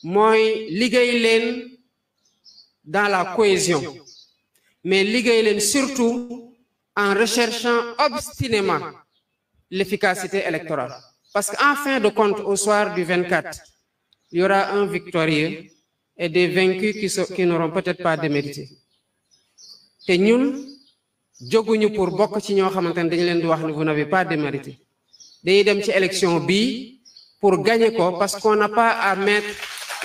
mooy liggéey leen dans la cohésion, mais liggéey leen surtout en recherchant obstinément l'efficacité électorale. Parce qu'en fin de compte, au soir du 24, il y aura un victorieux et des vaincus qui n'auront peut-être pas démérité. Et nous, jóguñu pour bokk ci ñoo xamantene dañ leen di wax ni vous n'avez pas démérité. Dañuy dem ci élection bi pour gagner ko parce qu'on n'a pas à mettre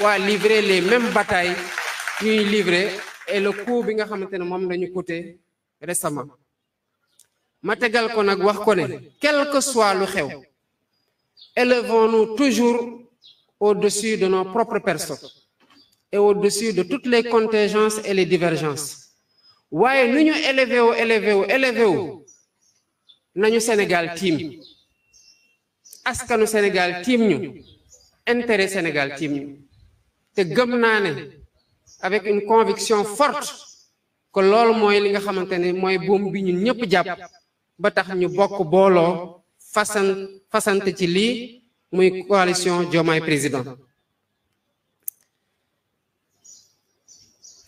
ou à livrer les mêmes batailles ñuy livrer et le coup bi nga xamantene mom lañu coûté récemment. Ma tégal ko nak wax ko né quel que soit lu xew, élevons-nous toujours au-dessus de nos propres personnes et au-dessus de toutes les contingences et les divergences. Waaye nu ñu élevé wu nañu Sénégal team askanu Sénégal team ñu intérêt Sénégal team ñu te gëm naa ne avec une conviction forte que loolu mooy li nga xamante ne mooy buum bi ñun ñëpp jàpp ba tax ñu bokk booloo fasante ci lii muy coalition Diomaye président.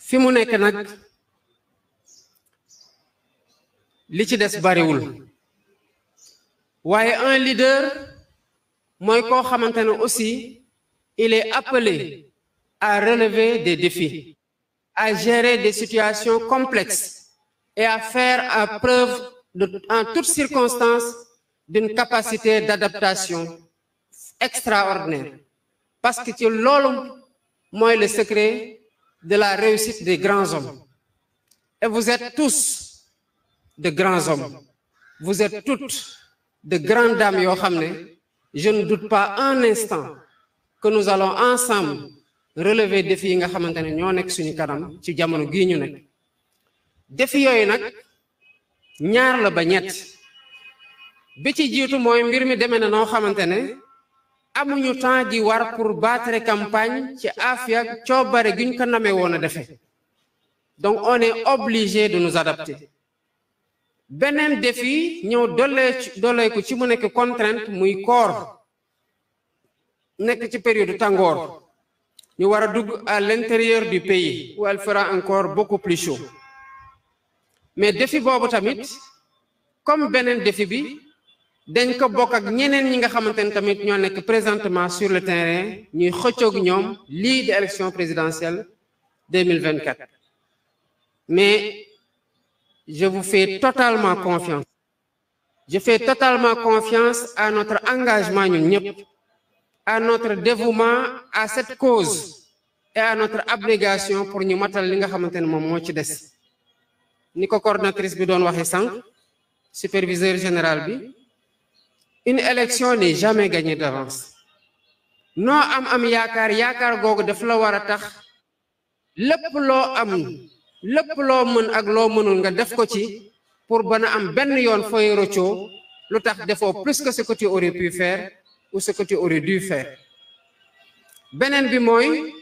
Fi mu nekk nag li ci des bariwul waaye un leader mooy koo xamante ne aussi il est appelé à relever des défis, à gérer des situations complexes et à faire preuve en toutes circonstances d'une capacité d'adaptation extraordinaire. Parce que ci loolu mooy le secret de la réussite des grands hommes. Et vous êtes tous de grands hommes. Vous êtes toutes de grandes dames yoo xam ne je ne doute pas un instant que nous allons ensemble relever défis yi nga xamante ne ñoo nekk suñu kanam ci jamono gii ñu nekk. Défis yooyu nag ñaar la ba ñett bi ci jiitu mooy mbir mi demee na noo xamante ne amuñu temps di war pour battre campagne ci afia coobare gi ñu ko namee woon a defee. Donc on est obligé de nous adapter. Benen défi ñëw dolee ko ci mu nekk contrainte muy koor nekk ci période tàngoor ñu war a dugg à l'intérieur du pays où elle fera encore beaucoup plus chaud. Mais défi boobu tamit comme beneen défi bi dañ ko bokk ak ñeneen ñi nga xamante ne tamit ñoo nekk présentement sur le terrain ñuy xëccoog ñoom lii di élection présidentielle 2024. Mais je vous fais totalement confiance. Je fais totalement confiance à notre engagement ñun ñëpp, à notre dévouement à cette cause et à notre abnégation pour ñu matal li nga xamante ne moom moo ci des. Ni ko coordinatrice bi doon waxee sànq, superviseur général bi, une élection n'est jamais gagnée d'avance. noo am yaakaar googu daf la war a tax lépp loo am. Lépp loo mën ak loo mënul nga def ko ci pour bana am benn yoon fooy roccoo lu tax defoo plus que ce que tu aurais pu faire ou ce que tu aurais dû faire. Beneen bi mooy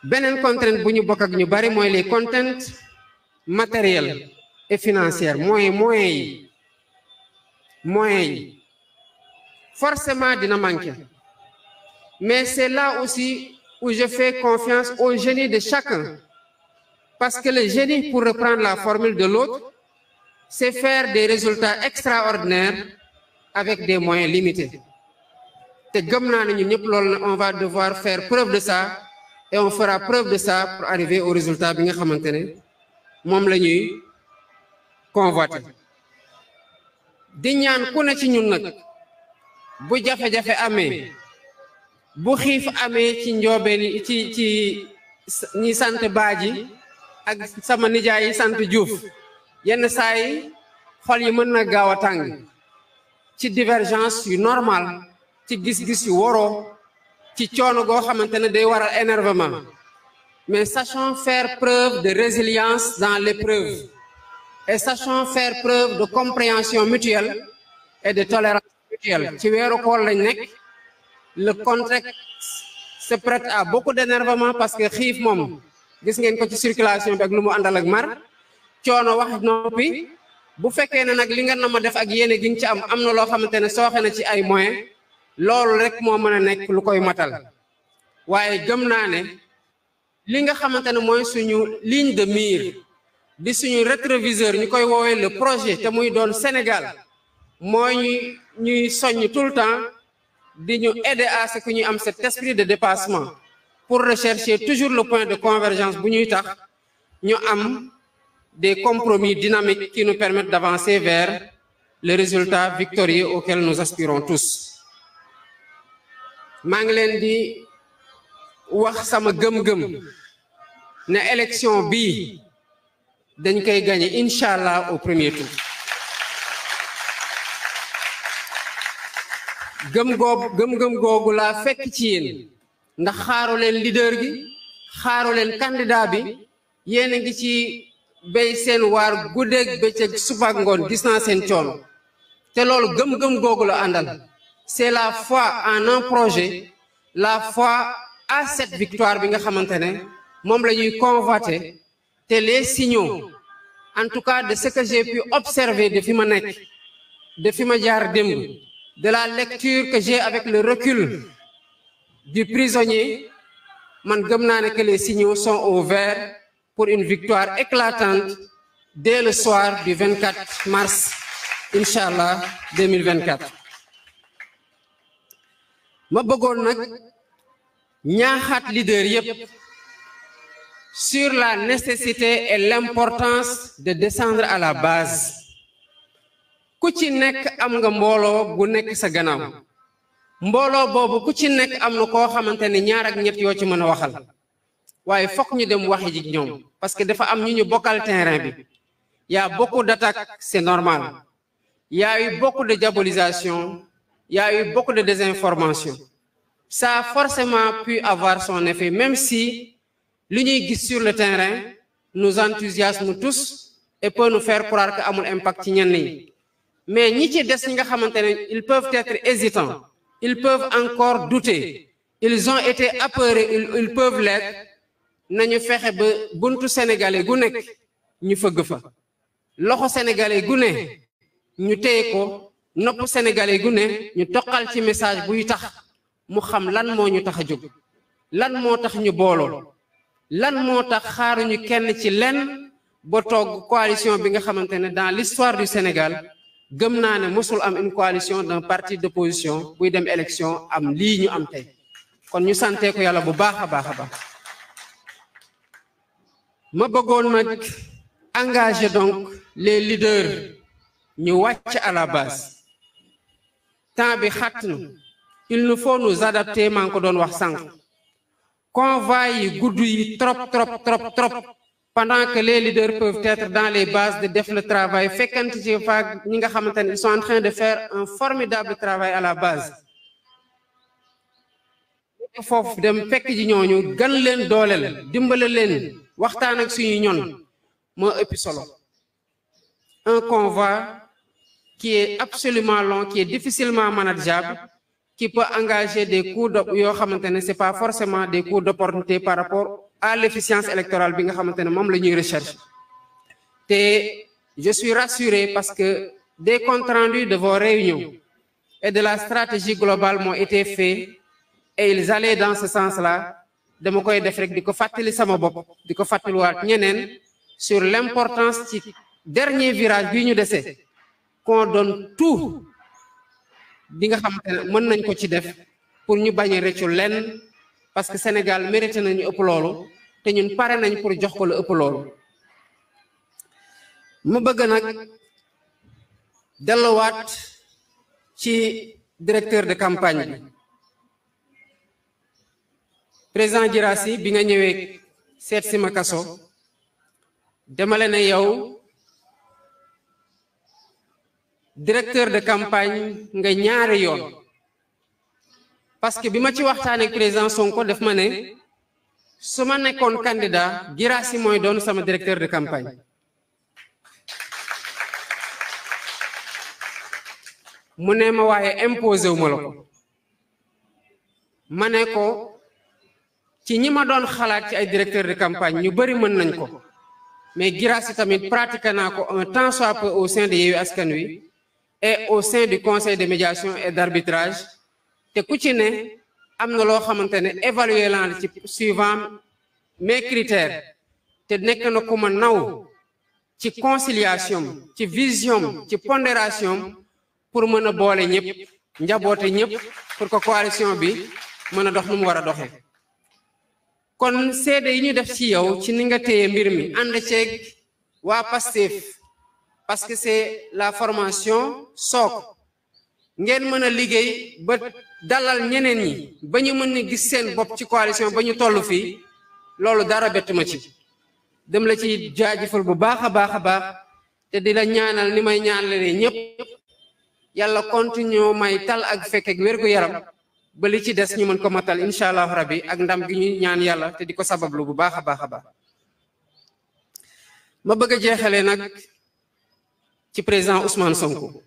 beneen contrainte bu ñu bokk ak ñu bari mooy les contraintes matérielles et financières moyens yi forcément dina manquer. Mais c'est là aussi où je fais confiance au génie de chacun. Parce que le génie, pour reprendre la formule de l'autre, c'est faire des résultats extraordinaires avec des moyens limités. On va devoir faire preuve de ça et on fera preuve de ça pour arriver au résultat que nous avons convoité. Di ñaan ku ne ci ñun nag bu jafe-jafe amee bu xiif amee ci njoobeen ci ñi sant baaji ak sama nijaay yi sant Diouf yenn saa yi xol yi mën na gaaw a tàng ci divergence yu normal ci gis-gis yu waroo ci coono goo xamante ne day waral énervement mais sachons faire preuve de résilience dans l'épreuve et sachons faire preuve de compréhension mutuelle et de tolérance mutuelle. Ci weeru koor lañ nekk le contexte se prête à beaucoup d'énervement parce que xiif moom gis ngeen ko ci circulation bi ak lu mu àndal ak mar coono wax noppi bu fekkee ne nag li nga nama def ak yéene gi nga ci am na loo xamante ne sooxe na ci ay moyens loolu rek moo mën a nekk lu koy matal waaye gëm naa ne li nga xamante ne mooy suñu ligne de mire di suñu rétroviseur ñu koy woowee le projet te muy doon Sénégal mooy ñuy soññ tout le temps di ñu aider à ce que ñu am cet esprit de dépassement pour rechercher toujours le point de convergence bu ñuy tax ñu am des compromis dynamiques qui nous permettent d'avancer vers le résultat victorieux auquel nous aspirons tous. maa ngi leen di wax sama gëm-gëm ne élection bii dañ koy gagner incha allah au premier tour. gëm-gëm googu laa fekk ci yéen ndax xaaru leen leader gi xaaru leen candidat bi yéen a ngi ci béy seen waar guddeeg bëccëg suba ak ngoon gis naa seen coono te loolu gëm-gëm googu la àndal. C'est la foi en un projet, la foi à cette victoire bi nga xamante ne moom la ñuy convoiter te les signaux en tout cas de ce que j'ai pu observer de fi ma nekk de fi ma jaar démb de la lecture que j'ai avec le recul du prisonnier man gëm naa ne que les signaux sont au vert pour une victoire éclatante dès le soir du 24 mars inchallah 2024. ma bëggoon nag ñaaxaat leader yépp sur la nécessité et l'importance de descendre à la base. ku ci nekk am nga mbooloo bu nekk sa gannaaw mbooloo boobu ku ci nekk am na koo xamante ne ñaar ak ñett yoo ci mën a waxal waaye fokk ñu dem waxi ji ñoom parce que dafa am ñu bokkal terrain bi. Il y a beaucoup d'attaques, c'est normal. Il y a eu beaucoup de diabolisation, il y a eu beaucoup de désinformation. Ça a forcément pu avoir son effet, même si l'unité sur le terrain nous enthousiasme tous et peut nous faire croire qu'il y a un impact. Mais ils peuvent être hésitants, ils peuvent encore douter, ils ont été apeurés, ils peuvent l'être. Nous faisons que buntu Sénégalais gu nek ñu feug fa loxo Sénégalais gu ne ñu téye ko nopp Sénégalais gu ne ñu toqal ci message buy tax mu xam lan moo ñu tax a jóg lan moo tax ñu booloo lan moo tax xaaruñu kenn ci lenn ba toog coalition bi nga xamante ne dans l'histoire du Sénégal gëm naa ne mosul am une coalition d'un parti d'opposition buy dem élection am lii ñu am tey kon ñu sante ko yàlla bu baax a baax a baax. ma bëggoon nag engager donc les leaders ñu wàcc à la base temps bi xat na il nous faut nous adapter maa ngi ko doon wax sànq convoi yi gudd yi trop pendant que les leaders peuvent être dans les bases de def le travail fekkante ci faak ñi nga xamante ne ils sont en train de faire un formidable travail à la base foofu dem fekk ji ñooñu gan leen dooleel dimbale leen waxtaan ak suñu ñoon moo ëpp solo un convoi qui est absolument long qui est difficilement manageable qui peut engager des coûts yoo xamante ne c'est pas forcément des coûts d'opportunité par rapport à l'efficience électorale bi nga xamante ne moom la ñuy recherche te je suis rassuré parce que des comptes rendus de vos réunions et de la stratégie globale m'ont été faits et ils allaient dans ce sens-là. dama koy def rek di ko fàttali sama bopp di ko fàttaliwaat ñeneen sur l'importance ci dernier virage bi ñu dese qu'on donne tout bi nga xamante ne mën nañ ko ci def pour ñu bañ a rëccu lenn parce que Sénégal mérité nañu ëpp loolu te ñun pare nañ pour jox ko lu ëpp loolu. ma bëgg nag delluwaat ci directeur de campagne bi. Président Guirassy bi nga ñëwee seet si ma kaso demale na yow directeur de campagne nga ñaari yoon parce que bi ma ci waxtaanee ak président Sonko def ma ne su ma nekkoon candidat Guirassy mooy doon sama directeur de campagne mu ne ma waaye imposé wu ma la ko ma ne ko ci ñi ma doon xalaat ci ay directeur de campagne ñu bari mën nañ ko mais Guirassy tamit pratiqué naa ko un tant soit peu au sein de Yewwi Askan Wi et au sein du conseil de médiation et d'arbitrage te ku ci ne am na loo xamante ne évaluer la ci suivant mes critères te nekk na ku ma naw ci conciliation ci vision ci pondération pour mën a boole ñëpp njaboote ñëpp pour que coalition bi mën a dox nu mu war a doxee kon seede yi ñu def ci yow ci ni nga téye mbir mi ànd ceeg waa Pastef parce que c'est la formation sook ngeen mën a liggéey ba dalal ñeneen ñi ba ñu mën a gis seen bopp ci coalition ba ñu toll fii loolu dara bett ma ci dem la ci jaajëfal bu baax a baax te di la ñaanal ni may ñaanalee ñëpp yàlla continue may tal ak fekk ak wér gu yaram ba li ci des ñu mën ko matal incha allahu rabbi ak ndam gi ñuy ñaan yàlla te di ko sabablu bu baax a baax ma bëgg a jeexalee nag ci président Ousmane Sonko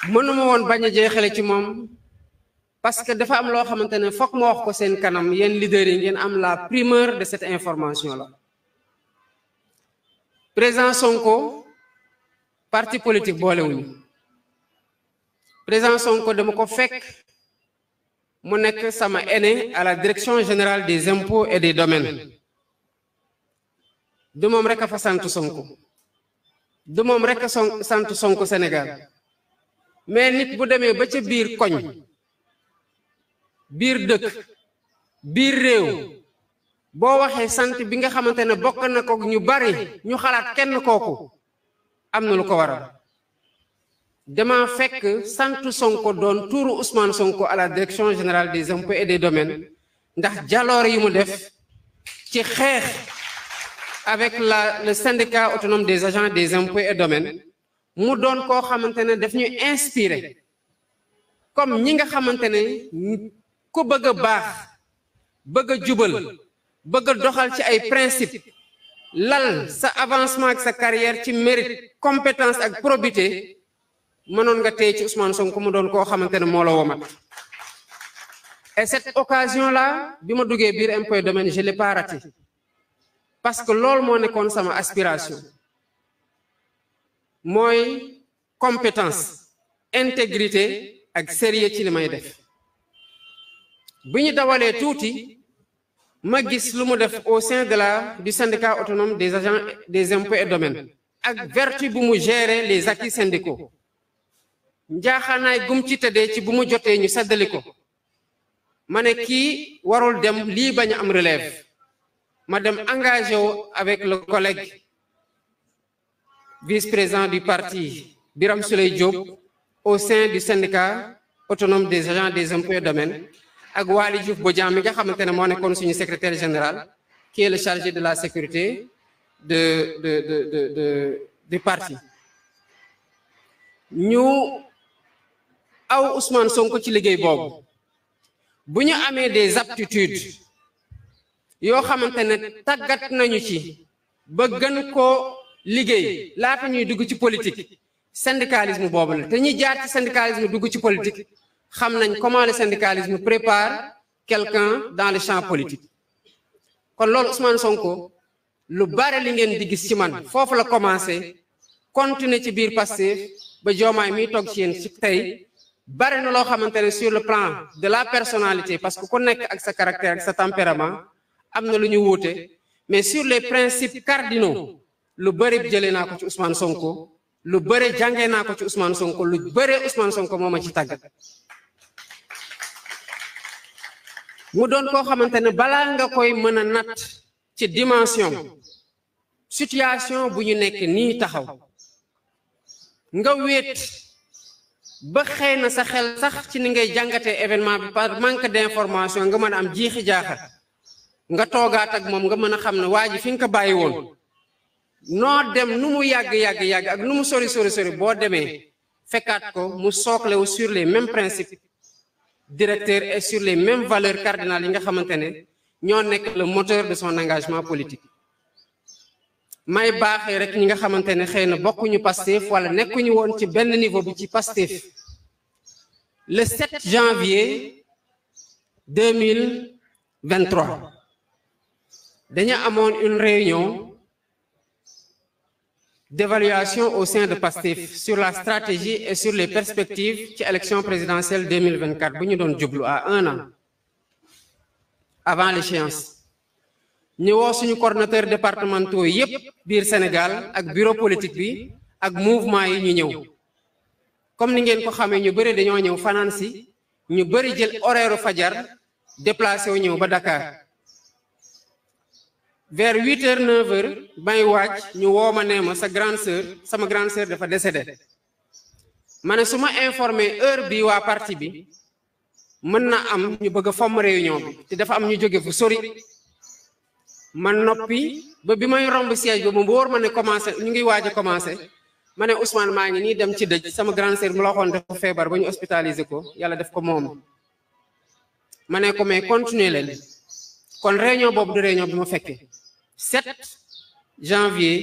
mënuma woon bañ a jeexale ci moom parce que dafa am loo xamante ne foog ma wax ko seen kanam yéen leaders yi ngeen am la primeur de cette information là président Sonko parti politique boolewuñu président Sonko dama ko fekk mu nekk sama aîné à la direction générale des impôts et des domaines du moom rek a fa sant Sonko du moom rek a sant Sonko Sénégal mais nit bu demee ba ca biir koñ biir dëkk biir réew boo waxee sant bi nga xamante ne bokk na ko ñu bari ñu xalaat kenn kooku am na lu ko waral dama fekk sant Sonko doon tuuru Ousmane Sonko à la direction générale des impôts et des domaines ndax jaloor yi mu def ci xeex avec le syndicat autonome des agents des impôts et domaines mu doon koo xamante ne daf ñu inspiré comme ñi nga xamante ne ku bëgg a baax bëgg a jubal bëgg a doxal ci ay principe lal sa avancement ak sa carrière ci mérite compétence ak probité mënoon nga tey ci Ousmane Sonko mu doon koo xamante ne moo la womat et cette occasion là bi ma duggee biir impôt domaine je l'ai pas raté parce que loolu moo nekkoon sama aspiration mooy compétence intégrité ak sérieux ci li may def bi ñu dawalee tuuti ma gis lu mu def au sein de du syndicat autonome des agents des impôts et domaines ak vertu bu mu gérer les acquis syndicaux njaaxaanaay gum ci tëddee ci bu mu jotee ñu seddali ko ma ne kii warul dem lii bañ a am relève ma dem engagé wu avec le collègue vice-président du parti Birame Souleye Diop au sein du syndicat autonome des agents des impôts et domaines ak Waly Diouf Bodian mi nga xamante ne moo nekkoon suñu secrétaire général qui est le chargé de la sécurité du parti ñu aw Ousmane Sonko ci liggéey boobu bu ñu amee des aptitudes yoo xamante ne tàggat nañu ci ba gën koo liggéey laata ñuy dugg ci politique syndicalisme boobu la te ñi jaar ci syndicalisme dugg ci politique xam nañ comment le syndicalisme prépare quelqu'un dans le champ politique kon loolu Ousmane Sonko lu bare li ngeen di gis ci man foofu la commencé continuer ci biir Pastef ba Diomaye mi toog ci yéen ci tey bare na loo xamante ne sur le plan de la personnalité parce que ku nekk ak sa caractère ak sa tempérament am na lu ñu wuute mais sur les principes cardinaux lu bëri jëlee naa ko ci Ousmane Sonko lu bëri jàngee naa ko ci Ousmane Sonko lu bëri Ousmane Sonko moo ma ci tàggat mu doon koo xamante ne balaa nga koy mën a natt ci dimension situation bu ñu nekk nii taxaw nga wéet ba xëy na sa xel sax ci ni ngay jàngatee événement bi par manque d'information nga mën a am jiixi jaaxa nga toogaat ak moom nga mën a xam ne waa ji fi nga ko bàyyi woon noo dem nu mu yàgg ak nu mu sori boo demee fekkaat ko mu sooklewu sur les mêmes principes directeurs et sur les mêmes valeurs cardinales yi nga xamante ne ñoo nekk le moteur de son engagement politique may baaxee rek ñi nga xamante ne xëy na bokkuñu Pastef wala nekkuñu woon ci benn niveau bi ci Pastef le 7 janvier 2023 dañu amoon une réunion d'évaluation au sein de PASTEF sur la stratégie et sur les perspectives ci élection présidentielle 2024 bu ñu doon jublu à 1 an avant l'échéance ñu woo suñu coordonnateurs départementaux yépp biir Sénégal ak bureau politique bi ak mouvement yi ñu ñëw comme ni ngeen ko xamee ñu bëri dañoo ñëw fanaan si ñu bëri jël horaire fajar déplacé wu ñëw ba Dakar vers 8h 9h bay waaj ñu woo ma nee ma sama grande sœur dafa décédé ma ne su ma informé heure bi waa parti bi mën na am ñu bëgg a fomm réunion bi te dafa am ñu jóge fu sori ma noppi ba bi may romb siège ba mu wóor ma ne commencé ñu ngi waaj a commencé ma ne Ousmane maa ngi nii dem ci dëj sama grande sœur mu la waxoon dafa feebar ba ñu hospitalisé ko yàlla def ko moom ma ne ko mais continuer leen kon réunion boobu du réunion bi ma fekkee 7 janvier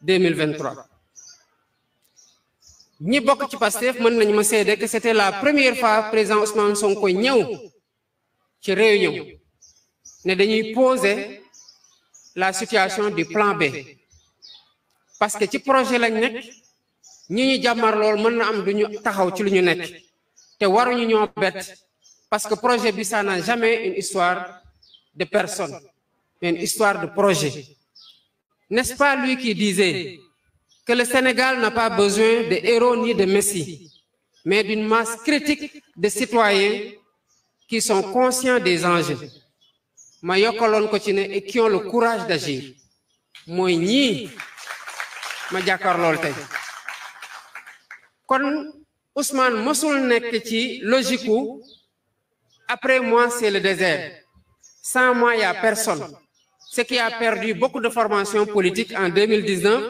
2023 ñi bokk ci Pastef mën nañu ma seede que c'était la première fois président Ousmane Sonko ñëw ci réunion ne dañuy poser la situation du plan B parce que ci projet lañ nekk ñi ñu jàmmar lool mën na am duñu taxaw ci lu ñu nekk te waruñu ñoo bett parce que projet bi ça n'a jamais une histoire de personne mais une histoire de projet. N'est-ce pas lui qui disait que le Sénégal n'a pas besoin de héros ni de messie, mais d'une masse critique de citoyens qui sont conscients des enjeux. Ma yokkaloon ko ci ne et qui ont le courage d'agir. mooy ñii ma jàkkaarlool tey. kon Ousmane mosul nekk ci logique u après moi c'est le désert. Sans moi il y a personne. Ce qui a perdu beaucoup de formations politiques en 2019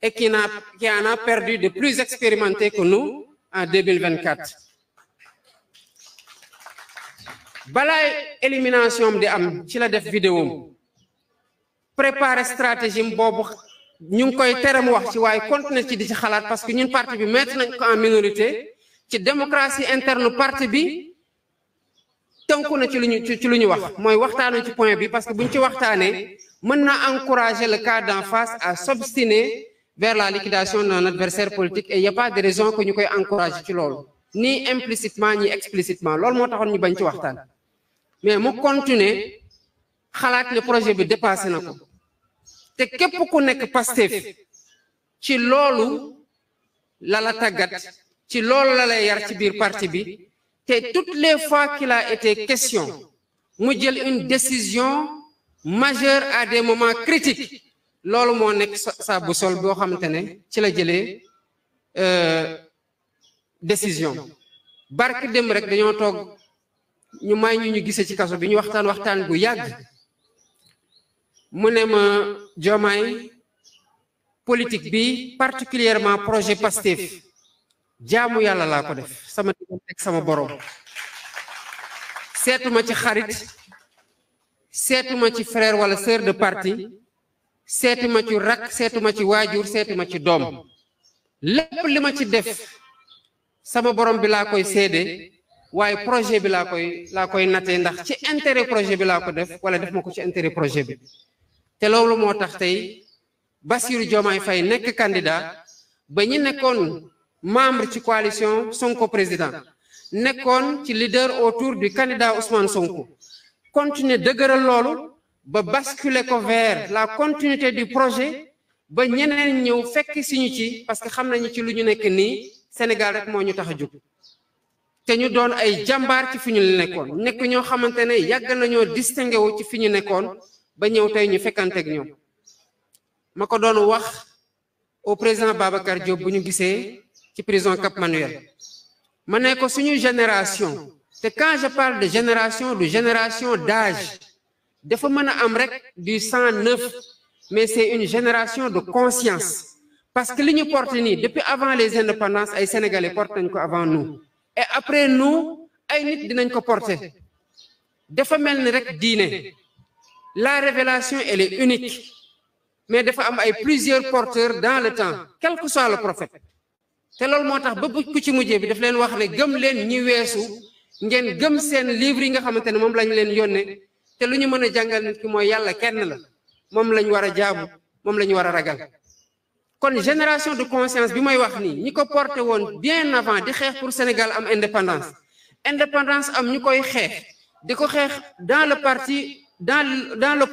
et qui en a perdu de plus expérimentés que nous en 2024. Balaay élimination di am ci la def vidéo préparer stratégie boobu ñu ngi koy tere mu wax ci waaye continuer ci di ci xalaat parce que ñun parti bi mettre nañ ko en minorité ci démocratie interne parti bi. tënku na ci lu ñu wax mooy waxtaanu ci point bi parce que buñ ci waxtaanee mën na encourager le cas d'en face à s'obstiner vers la liquidation d'un adversaire politique et il y a pas de raison que ñu koy encourager ci loolu ni implicitement ni explicitement loolu moo taxoon ñu bañ ci waxtaan mais mu continuer xalaat ne projet bi dépassé na ko te képp ku nekk Pastef ci loolu la la tàggat ci loolu la lay yar ci biir parti bi te toutes les fois qu'il a été question mu jël une décision majeure à des moments critiques loolu moo nekk sa boussole boo xamante ne ci la jëlee décision barki dem rek dañoo toog ñu may ñu gisee ci kaso bi ñu waxtaan bu yàgg mu ne ma Diomaye politique bi particulièrement projet Pastef jaamu yàlla laa ko def sama diggante ak sama borom seetuma ci xarit seetuma ci frère wala sœur de parti seetuma ci rak seetuma ci waajur seetuma ci doom lépp li ma ci def sama borom bi laa koy seede waaye projet bi laa koy nattee ndax ci intérêt projet bi laa ko def wala def ma ko ci intérêt projet bi te loolu moo tax tey Bassirou Diomaye Faye nekk candidat ba ñu nekkoon membre ci coalition Sonko président nekkoon ci leader autour du candidat Ousmane Sonko continuer dëgëral loolu ba basculer ko vers la continuité du projet ba ñeneen ñëw fekk si ñu ci parce que xam nañu ci lu ñu nekk nii Sénégal rek moo ñu tax a jóg te ñu doon ay jàmbaar ci fi ñu nekkoon nekk ñoo xamante ne yàgg nañoo distingué wu ci fi ñu nekkoon ba ñëw tey ñu fekkanteeg ñoom ma ko doon wax au président Babacar Diop bu ñu gisee ci prison Cap Manuel ma ne ko suñu génération te quand je parle de génération du génération d'âge dafa mën a am rek du 109 mais c'est une génération de conscience parce que li ñu porte nii depuis avant les indépendances ay sénégalais porte nañ ko avant nous et après nous ay nit dinañ ko porter dafa mel ni rek diine la révélation elle est unique mais dafa am ay plusieurs porteurs dans le temps quel que soit le prophète te loolu moo tax ba ku ci mujjee bi daf leen wax ne gëm leen ñi weesu ngeen gëm seen livre yi nga xamante ne moom lañ leen yónnee te lu ñu mën a jàngal nit ki mooy yàlla kenn la moom lañ war a jaamu moom lañ war a ragal kon génération de conscience bi may wax nii ñi ko porté woon bien avant di xeex pour Sénégal am indépendance am ñu koy xeex di ko xeex dans le parti dans le